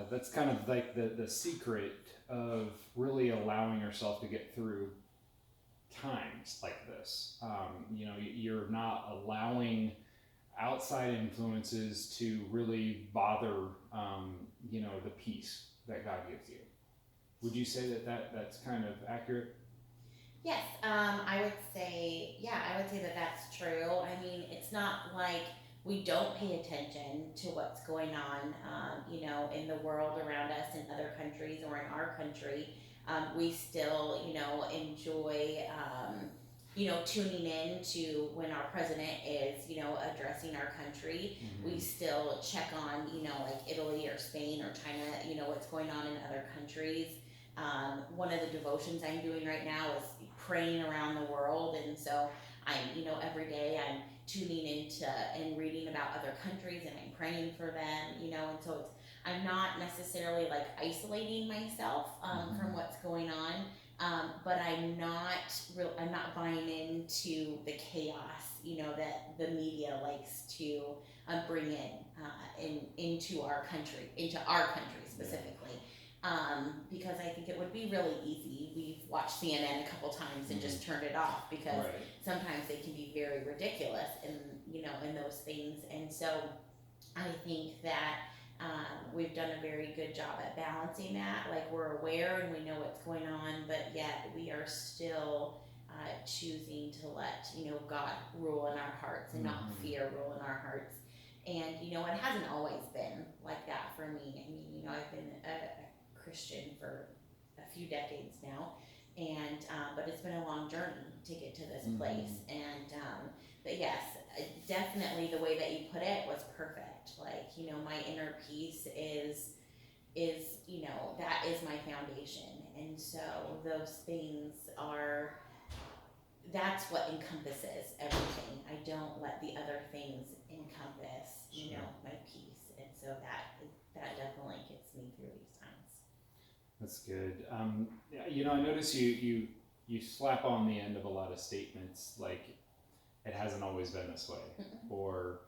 That's kind of like the secret of really allowing yourself to get through times like this. You're not allowing outside influences to really bother, the peace that God gives you. Would you say that's kind of accurate? Yes, I would say that that's true. I mean, it's not like we don't pay attention to what's going on, in the world around us in other countries or in our country. We still, enjoy, tuning in to when our president is, addressing our country. We Mm-hmm. still check on, like Italy or Spain or China, what's going on in other countries. One of the devotions I'm doing right now is praying around the world, and so I'm, every day I'm tuning into and reading about other countries, and I'm praying for them, and so I'm not necessarily like isolating myself from Mm-hmm. what's going on, but I'm not buying into the chaos, that the media likes to bring into our country Yeah. specifically. Because I think it would be really easy. We've watched CNN a couple times and Mm-hmm. just turned it off because Right. sometimes they can be very ridiculous in those things. And so I think that we've done a very good job at balancing that. Like, we're aware and we know what's going on, but yet we are still choosing to let God rule in our hearts and not Mm-hmm. fear rule in our hearts. And it hasn't always been like that for me. I mean, I've been a Christian for a few decades now, and but it's been a long journey to get to this Mm-hmm. place. And but yes, definitely the way that you put it was perfect. Like, my inner peace is that is my foundation, and so those things are that's what encompasses everything. I don't let the other things encompass, Sure. my peace, and so that definitely gets me through these times. That's good. Yeah, I notice you slap on the end of a lot of statements like it hasn't always been this way, or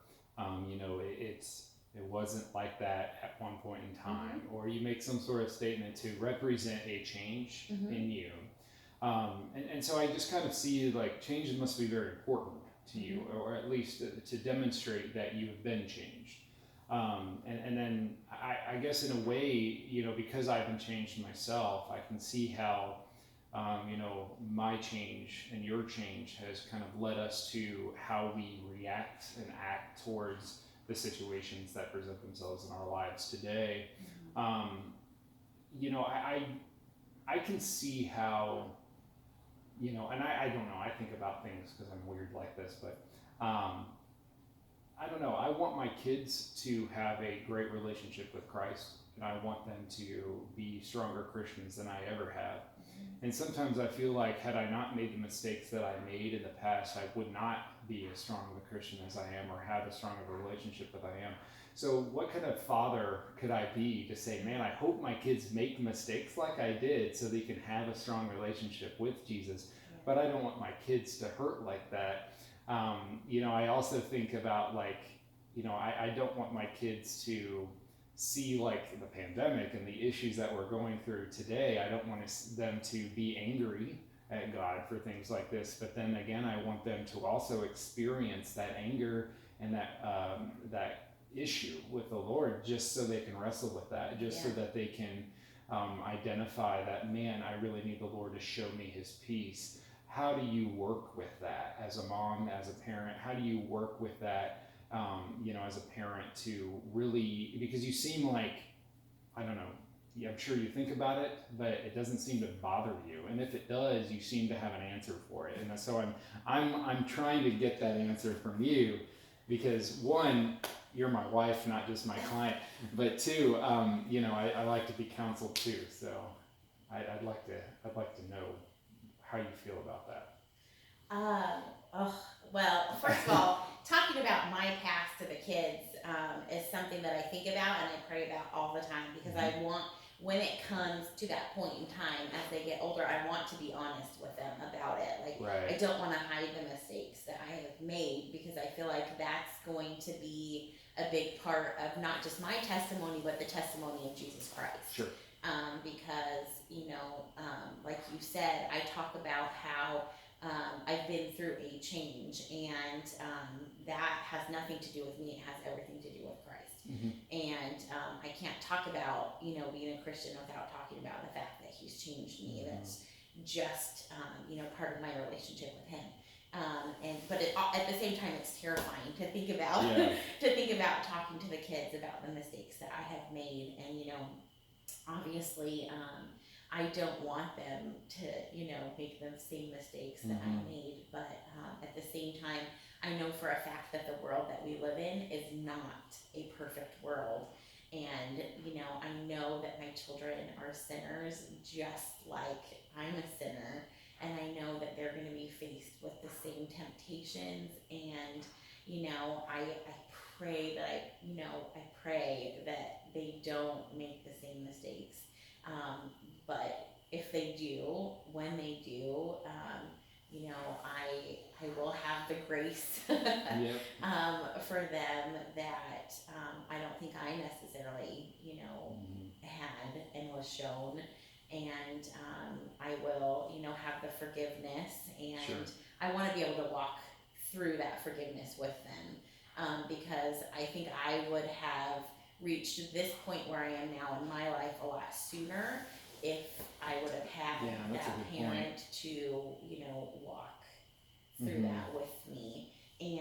it wasn't like that at one point in time, Mm-hmm. or you make some sort of statement to represent a change Mm-hmm. in you, and so I just kind of see like change must be very important to you, Mm-hmm. or at least to demonstrate that you have been changed. And then I guess in a way, because I've been changed myself, I can see how my change and your change has kind of led us to how we react and act towards the situations that present themselves in our lives today. Mm-hmm. Um, I can see how, and I don't know, I think about things because I'm weird like this, but um, I don't know. I want my kids to have a great relationship with Christ, and I want them to be stronger Christians than I ever have. And sometimes I feel like, had I not made the mistakes that I made in the past, I would not be as strong of a Christian as I am or have as strong of a relationship as I am. So, what kind of father could I be to say, man, I hope my kids make mistakes like I did so they can have a strong relationship with Jesus, Yeah. but I don't want my kids to hurt like that. I also think about like, I don't want my kids to see like the pandemic and the issues that we're going through today. I don't want them to be angry at God for things like this, but then again, I want them to also experience that anger and that issue with the Lord, just so they can wrestle with that, just so Yeah. that they can identify that, man, I really need the Lord to show me His peace. How do you work with that as a mom, as a parent? How do you work with that, as a parent to really, because you seem like, I don't know, yeah, I'm sure you think about it, but it doesn't seem to bother you. And if it does, you seem to have an answer for it. And so I'm trying to get that answer from you, because one, you're my wife, not just my client, but two, I like to be counseled too. So I'd like to know how you feel about Um, oh, well, first of all, talking about my past to the kids is something that I think about and I pray about all the time, because that. I want, when it comes to that point in time as they get older, I want to be honest with them about it. Like, I Right. don't want to hide the mistakes that I have made, because I feel like that's going to be a big part of not just my testimony, but the testimony of Jesus Christ. Sure. Because, like you said, I talk about how I've been through a change, and that has nothing to do with me. It has everything to do with Christ. Mm-hmm. And I can't talk about, being a Christian without talking about the fact that He's changed me. Mm-hmm. That's just, part of my relationship with Him. But at the same time, it's terrifying to think about, talking to the kids about the mistakes that I have made. And, obviously, I don't want them to, make the same mistakes that I made. But at the same time, I know for a fact that the world that we live in is not a perfect world. And, I know that my children are sinners just like I'm a sinner. And I know that they're going to be faced with the same temptations. And, I pray that I pray that they don't make the same mistakes. But if they do, when they do, I will have the grace for them that I don't think I necessarily, had and was shown. And I will, have the forgiveness, and Sure. I want to be able to walk through that forgiveness with them, because I think I would have reached this point where I am now in my life a lot sooner if I would have had that's a that good parent to, walk through that with me. And